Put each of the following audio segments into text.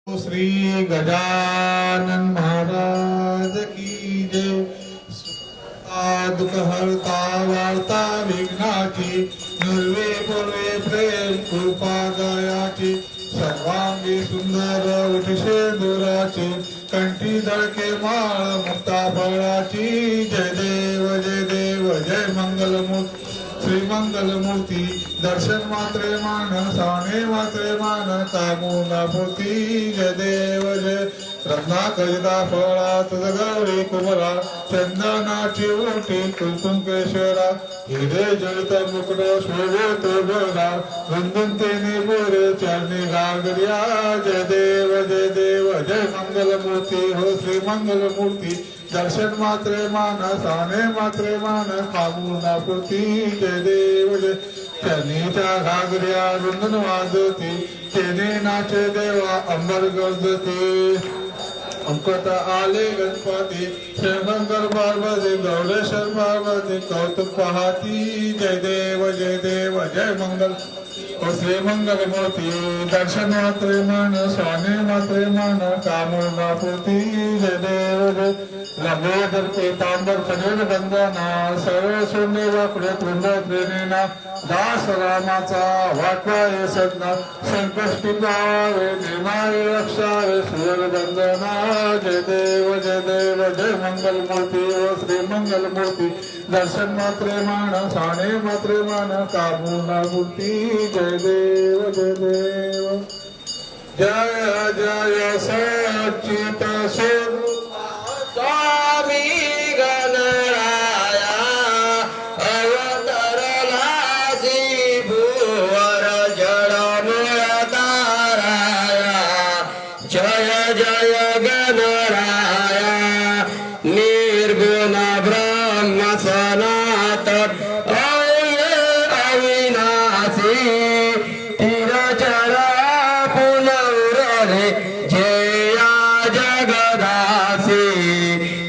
श्री गजानन महाराज की जय। दुख हरता वार्ता विघ्नाची, निर्वे पूर्वे प्रेम कृपा दयाची, सर्वांगी सुंदर उठशे दुराची, कंठी धडके माळ मुक्ता फळाची। जय देव जय देव जय मंगलमूर्ती श्री मंगलमूर्ती, दर्शन मात्रे मान साने मात्रे मान कामुना पोती। जय देव जय रत्ना करिता फळा तुझ गौरी कुमरा, चंदनाची ओटी कुंकुम केशरा, हिरे जळित मुकुट शोभे तो बरा, वंदन तेने बोरे चरणी गागरिया। जय देव जय मंगलमूर्ती हो श्री मंगलमूर्ती, दर्शन मात्रे मान साने मात्रे मान कामुना पोती। जय देव जय चरणीच्या घागऱ्या वंदन वाजती, तेने नाचे देवा अंबर गरजते। अंकट आले गणपती शंकर पार्वती, गौरेश्वर पार्वती कौतुक पाहती। जय देव जय मंगल ओ श्री मंगल मूर्ती, दर्शन मात्रे मान स्वाने मात्रे मान कामना पूर्ती। जय देव जय लंबोदर पीतांबर सगळे बंधना, सर्व शून्य वाकडे तृंद प्रेरणा, दास रामाचा वाटवा सदना, संकष्टी पावे निर्माय रक्षावे सूर बंधना। जय देव जय मंगल मूर्ती ओ श्री मंगल मूर्ती, दर्शन मात्रे मान साने मात्रे मान कामुना मूर्ती। जय देव जय जय सच्चित स्वरूप स्वामी गणराया, अवतरला भुवर जड मूळ ताराया। जय गणराया, निर्गुण ब्रह्म सनातन अविनाशी, तिरचर पुनरुरले जया जगदासी।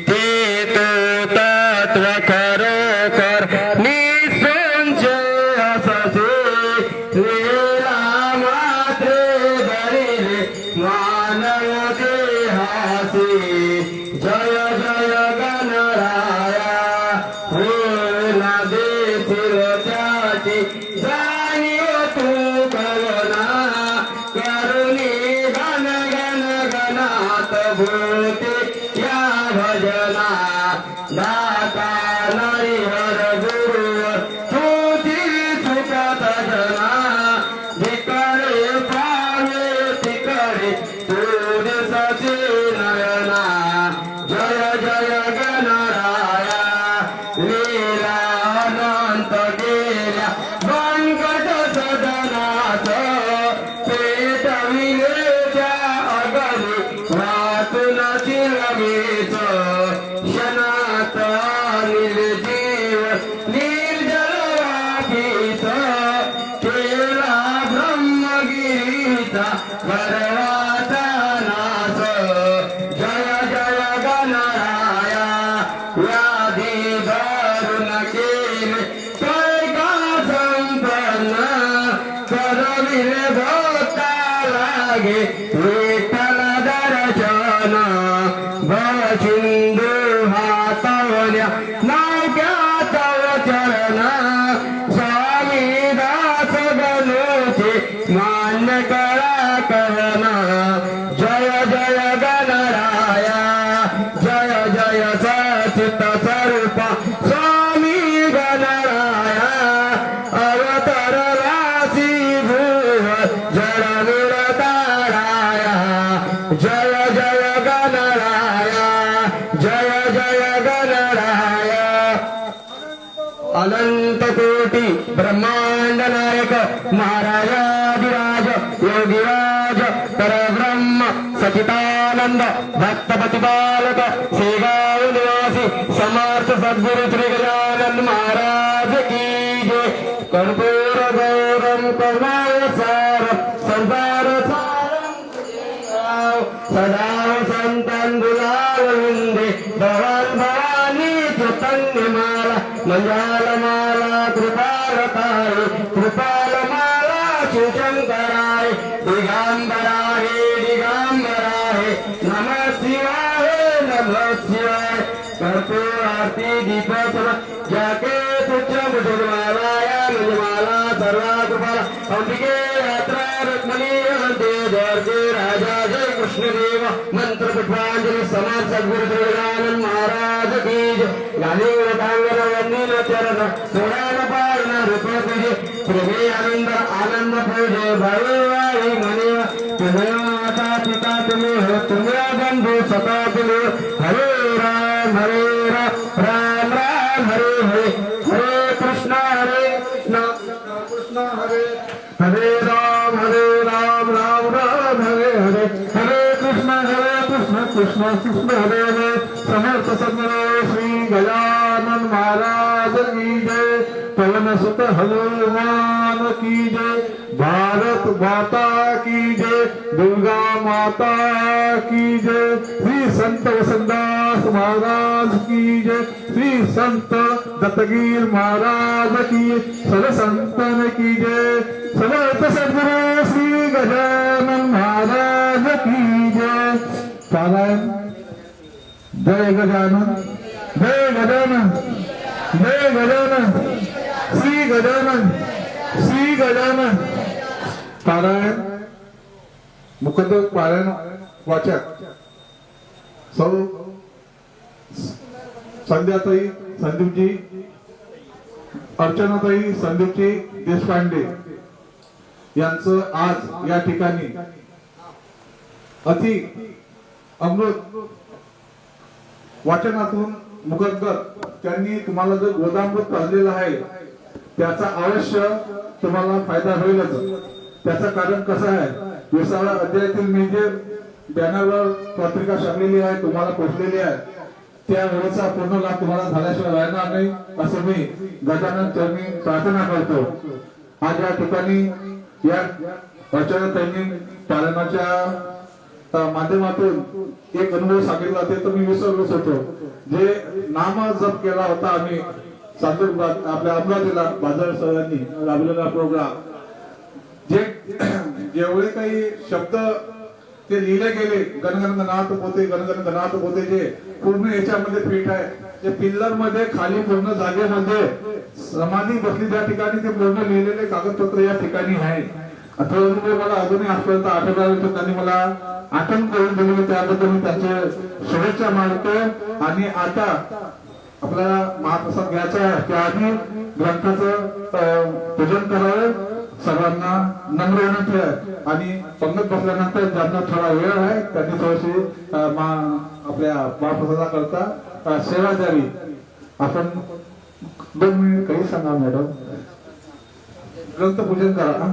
ते तो तत्व खरोखर निसंशय अससे, लीला मात्रे धरिले मानव देहासी। जय गणराया, होना देतील त्याची जाणीव तू करुणा, करुणी गण गणात भूते या भजना। दाता नरिहर गुरुवर तुझी चुकत जना, जिकडे पावे तिकडे तुझ सचे नयना। जय गणराया, लीला अनंत गेल्या बंकट सदनात, पेटविलेच्या अगणी वातून चिरमीच। क्षणात निर्जीव निर्जल वापीच, केला ब्रह्मगिरीचा गर्वाचा नाश। जय गणराया, व्याधी दारुण केले कैका संपन्न, करविले भोता लागे विठ्ठल दर्शन। भवसिंधू हातवल्या नाक्या तव चरण, स्वामी दास गणूचे मान्य करा कहना। जय गणराया, जय सचित स्वरूप स्वामी गणराया, अवतरला भुवर जड मूळ ताराया। जय गणराया, जय गणराया। अनंत कोटी ब्रह्मांड नायक महाराजाधिराज योगिराज परब्रह्म सचितानंद भक्त प्रतिपालक शेगाव निवासी समर्थ सद्गुरु श्री गजानन महाराज की जय। कर्पूर गौरम करुणासारम संसार सारम सदा संतन दुलाल विंदे, भवन भवानी चैतन्य माला मंजाल माला कृपालताय, कृपाल माला शिवशंकराय, दिगंबराय दिगंबर नमः शिवाय नमः शिवाय कर्पूर आरती दीप जाके तुझ मुझमालाया मुझमाला सर्वा कृपाला अंबिके यात्रा रुक्मिणी हंते दर्गे राजा जय कृष्णदेव मंत्र पुष्पांजलि समान सद्गुरु देवानंद महाराज की जय गाली वटांगन वंदन चरण सोडान पाळन रूप तुझे प्रेमे आनंद आनंद पूजे भाई मने तुम्हें माता पिता तुम्हें हो तुम्हें बंधु सता तुम्हें हरे राम राम राम हरे हरे हरे कृष्ण कृष्ण हरे राम राम राम हरे हरे हरे कृष्ण कृष्ण कृष्ण हरे हरे समर्थ सद्गुरु श्री गजानन महाराज की जय पवन सुत हनुमान की जय भारत माता की जय दुर्गा माता की जय श्री संत वसंतदास महाराज की जय श्री संत दत्तगीर महाराज की सर्व संतन की जय समर्थ सद्गुरु श्री गजानन महाराज की जय पारायण जय गजानन जय गजानन जय गजानन श्री गजानन पारायण मुकद्दर पारायण वाचक सौ संध्याताई संदीपजी अर्चनाताई संदीपजी देशपांडे यांचं आज या ठिकाणी अति अमृत वाचनातून मुकद्दर त्यांनी तुम्हाला जो गोदामृत पाजलेला आहे त्याचा अवश्य तुम्हाला फायदा होईलच. त्याचं कारण कसं आहे, 20व्या अध्यायातील मी जे बॅनरवर पत्रिका छापलेली आहे तुम्हाला पोहोचलेली आहे त्या वेळेचा पूर्ण लाभ तुम्हाला झाल्याशिवाय राहणार नाही असं मी गजानन चरणी प्रार्थना करतो. आज या ठिकाणी या त्यांनी पालनाच्या माध्यमातून एक अनुभव सांगितला ते तर मी विसरलोच होतो. जे नाम जप केला होता आम्ही चांदूर आपल्या अमरावतीला बाजार सरांनी राबवलेला प्रोग्राम, जे जेवढे काही शब्द ते लिहिले गेले गणगण गणात पोते गणगण गणात पोते जे पूर्ण याच्यामध्ये पीठ आहे ते पिल्लर मध्ये खाली पूर्ण जागेमध्ये समाधी बसली त्या ठिकाणी ते पूर्ण लिहिलेले कागदपत्र या ठिकाणी आहे. अथवा मला अजूनही आजपर्यंत आठवलं त्यांनी मला आठवण करून दिली त्याबद्दल मी त्यांचे शुभेच्छा मानतो. आणि आता आपल्याला महाप्रसाद घ्यायचा आहे त्याआधी ग्रंथाचं पूजन करावं सर्वांना नम्र विनंती आहे. आणि पंगत बसल्यानंतर ज्यांना थोडा वेळ आहे त्यांनी थोडीशी आपल्या महाप्रसादाकरता सेवा द्यावी. आपण 2 मिनिट काही सांगा मॅडम, ग्रंथ पूजन करा.